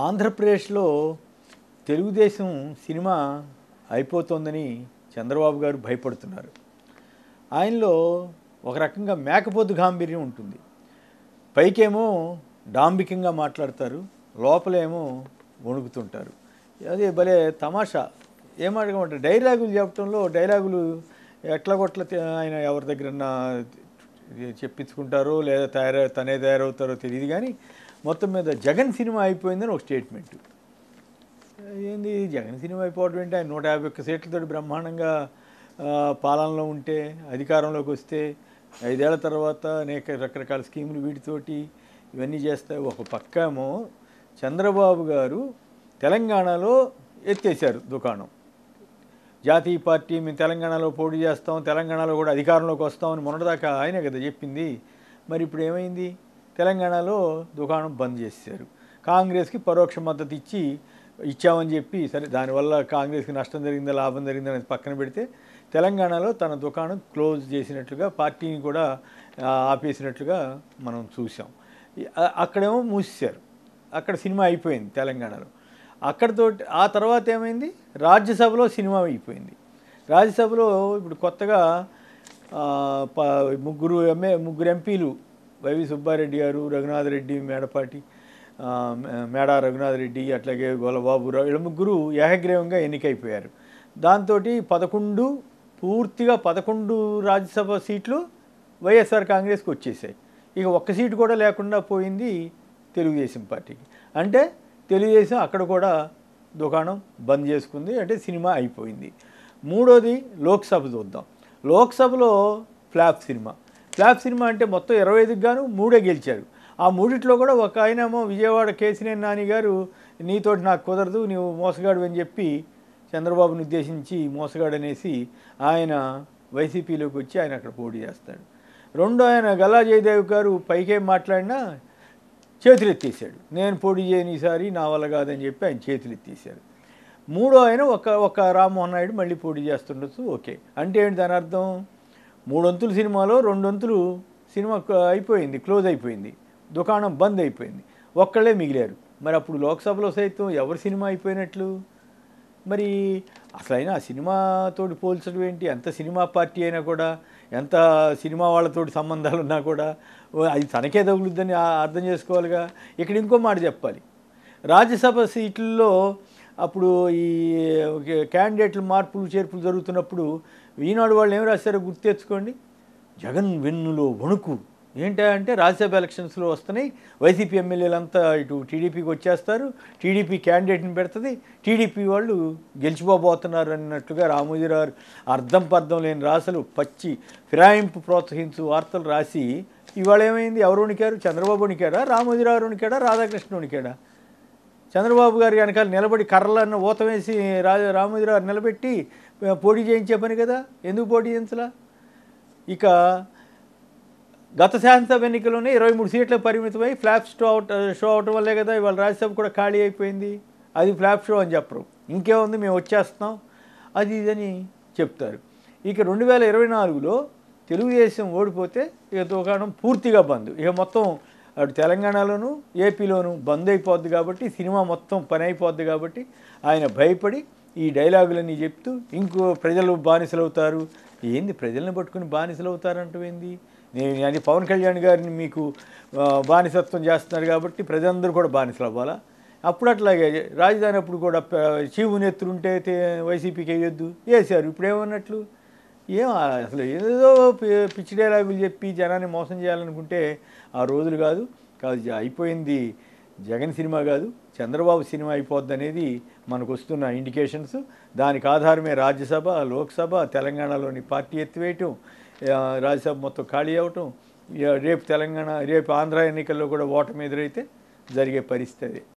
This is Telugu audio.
ఆంధ్రప్రదేశ్లో తెలుగుదేశం సినిమా అయిపోతుందని చంద్రబాబు గారు భయపడుతున్నారు. ఆయనలో ఒక రకంగా మేకపోతు గాంభీర్యం ఉంటుంది. పైకేమో డాంబికంగా మాట్లాడతారు, లోపలేమో వణుకుతుంటారు. అదే భలే తమాషా. ఏమడగమంటారు, డైలాగులు చెప్పడంలో డైలాగులు ఎట్లా కొట్ల ఆయన ఎవరి దగ్గరన్నా చెప్పించుకుంటారో లేదా తనే తయారవుతారో తెలియదు. కానీ మొత్తం మీద జగన్ సినిమా అయిపోయిందని ఒక స్టేట్మెంట్. ఏంది జగన్ సినిమా అయిపోవడం ఏంటి? ఆయన 151 సీట్లతో బ్రహ్మాండంగా పాలనలో ఉంటే, అధికారంలోకి వస్తే 5 ఏళ్ల తర్వాత అనేక రకరకాల స్కీములు వీటితోటి ఇవన్నీ చేస్తాయి. ఒక పక్క ఏమో చంద్రబాబు గారు తెలంగాణలో ఎత్తేసారు దుకాణం. జాతీయ పార్టీ మేము తెలంగాణలో పోటీ చేస్తాం, తెలంగాణలో కూడా అధికారంలోకి వస్తామని మొన్నటిదాకా ఆయనే కదా చెప్పింది. మరి ఇప్పుడు ఏమైంది? తెలంగాణలో దుకాణం బంద్ చేశారు. కాంగ్రెస్కి పరోక్ష మద్దతు ఇచ్చామని చెప్పి, సరే దానివల్ల కాంగ్రెస్కి నష్టం జరిగిందా లాభం జరిగిందా అనేది పక్కన పెడితే, తెలంగాణలో తన దుకాణం క్లోజ్ చేసినట్లుగా, పార్టీని కూడా ఆపేసినట్లుగా మనం చూసాం. అక్కడేమో మూసేశారు. అక్కడ సినిమా అయిపోయింది తెలంగాణలో. అక్కడితో ఆ తర్వాత ఏమైంది? రాజ్యసభలో సినిమా అయిపోయింది. రాజ్యసభలో ఇప్పుడు కొత్తగా ముగ్గురు ఎంపీలు, వైవి సుబ్బారెడ్డి గారు, రఘునాథ్ రెడ్డి, మేడా రఘునాథ్ రెడ్డి, అట్లాగే గోలబాబురావు, వీళ్ళ ముగ్గురు ఏకగ్రీవంగా ఎన్నికైపోయారు. దాంతో 11 రాజ్యసభ సీట్లు వైఎస్ఆర్ కాంగ్రెస్కి వచ్చేసాయి. ఇక ఒక్క సీటు కూడా లేకుండా పోయింది తెలుగుదేశం పార్టీకి. అంటే తెలుగుదేశం అక్కడ కూడా దుకాణం బంద్ చేసుకుంది, అంటే సినిమా అయిపోయింది. మూడోది లోక్సభ చూద్దాం. లోక్సభలో ఫ్లాప్ సినిమా అంటే మొత్తం 25కి గాను 3 గెలిచారు. ఆ మూడిట్లో కూడా ఒక ఆయనేమో విజయవాడ కేసినేని నాని గారు, నీతోటి నాకు కుదరదు, నీవు మోసగాడు అని చెప్పి చంద్రబాబుని ఉద్దేశించి మోసగాడు అనేసి ఆయన వైసీపీలోకి వచ్చి ఆయన అక్కడ పోటీ చేస్తాడు. రెండో ఆయన గల్లా జయదేవ్ గారు పైకేం మాట్లాడినా చేతులు ఎత్తేసాడు. నేను పోటీ చేయని ఈసారి నా వల్ల కాదని చెప్పి ఆయన చేతులు ఎత్తేసారు. మూడో ఆయన ఒక రామ్మోహన్ నాయుడు మళ్ళీ పోటీ చేస్తుండొచ్చు. ఓకే, అంటే ఏంటి దాని అర్థం? 3 వంతుల సినిమాలో 2 వంతులు సినిమా అయిపోయింది, క్లోజ్ అయిపోయింది, దుకాణం బంద్ అయిపోయింది, ఒక్కళ్ళే మిగిలారు. మరి అప్పుడు లోక్సభలో సైతం ఎవరి సినిమా అయిపోయినట్లు? మరి అసలైనా ఆ సినిమాతోటి పోల్చడం ఏంటి? ఎంత సినిమా పార్టీ అయినా కూడా, ఎంత సినిమా వాళ్ళతోటి సంబంధాలు ఉన్నా కూడా అది తనకే తగులుద్దని అర్థం చేసుకోవాలిగా. ఇక్కడ ఇంకో మాట చెప్పాలి. రాజ్యసభ సీట్లలో అప్పుడు ఈ క్యాండిడేట్లు మార్పులు చేర్పులు జరుగుతున్నప్పుడు ఈనాడు వాళ్ళు ఏం రాశారో గుర్తు తెచ్చుకోండి. జగన్ వెన్నులో వణుకు ఏంటంటే, రాజ్యసభ ఎలక్షన్స్లో వస్తున్నాయి, వైసీపీ ఎమ్మెల్యేలంతా ఇటు టీడీపీకి వచ్చేస్తారు, టీడీపీ క్యాండిడేట్ని పెడుతుంది, టీడీపీ వాళ్ళు గెలిచిపోబోతున్నారు అన్నట్లుగా రామోజీరావు అర్థం పర్థం లేని రాసలు పచ్చి ఫిరాయింపు ప్రోత్సహించు వార్తలు రాసి, ఇవాళ ఏమైంది? ఎవరు వణికారు? చంద్రబాబు వణికాడా, రామోజీరావు వణికాడా, రాధాకృష్ణ వణికాడా? చంద్రబాబు గారి వెనకాల నిలబడి కర్రలన్న ఊత వేసి రామోజీరావు నిలబెట్టి పోటీ చేయించే పని కదా. ఎందుకు పోటీ చేయించలా? ఇక గత శాసనసభ ఎన్నికల్లోనే 23 సీట్లకు పరిమితమై ఫ్లాప్ షో అవటం వల్లే కదా ఇవాళ రాజ్యసభ కూడా ఖాళీ అయిపోయింది. అది ఫ్లాప్ షో అని చెప్పరు, ఇంకేముంది మేము వచ్చేస్తున్నాం అది ఇదని చెప్తారు. ఇక 2024లో తెలుగుదేశం ఓడిపోతే ఇక దుకాణం పూర్తిగా బంద్. ఇక మొత్తం అటు తెలంగాణలోను ఏపీలోను బంద్ అయిపోద్ది. కాబట్టి సినిమా మొత్తం పని అయిపోద్ది. కాబట్టి ఆయన భయపడి ఈ డైలాగులన్నీ చెప్తూ ఇంకో ప్రజలు బానిసలు అవుతారు. ఏంది ప్రజల్ని పట్టుకుని బానిసలు అవుతారంటూ ఏంది? నేను పవన్ కళ్యాణ్ గారిని మీకు బానిసత్వం చేస్తున్నారు కాబట్టి ప్రజలందరూ కూడా బానిసలు అవ్వాలా? అప్పుడు అట్లాగే రాజధాని అప్పుడు కూడా చీవు నెత్తురుంటే వైసీపీకి వేయొద్దు, వేసారు. ఇప్పుడు ఏమన్నట్లు? అసలు ఏదో పిచ్చి డైలాగులు చెప్పి జనాన్ని మోసం చేయాలనుకుంటే ఆ రోజులు కాదు. అయిపోయింది జగన్ సినిమా కాదు, చంద్రబాబు సినిమా అయిపోద్ది అనేది మనకు వస్తున్న ఇండికేషన్స్. దానికి ఆధారమే రాజ్యసభ, లోక్సభ, తెలంగాణలోని పార్టీ ఎత్తివేయటం, రాజ్యసభ మొత్తం ఖాళీ అవ్వటం, రేపు ఆంధ్ర ఎన్నికల్లో కూడా ఓటమి ఎదురైతే జరిగే పరిస్థితి.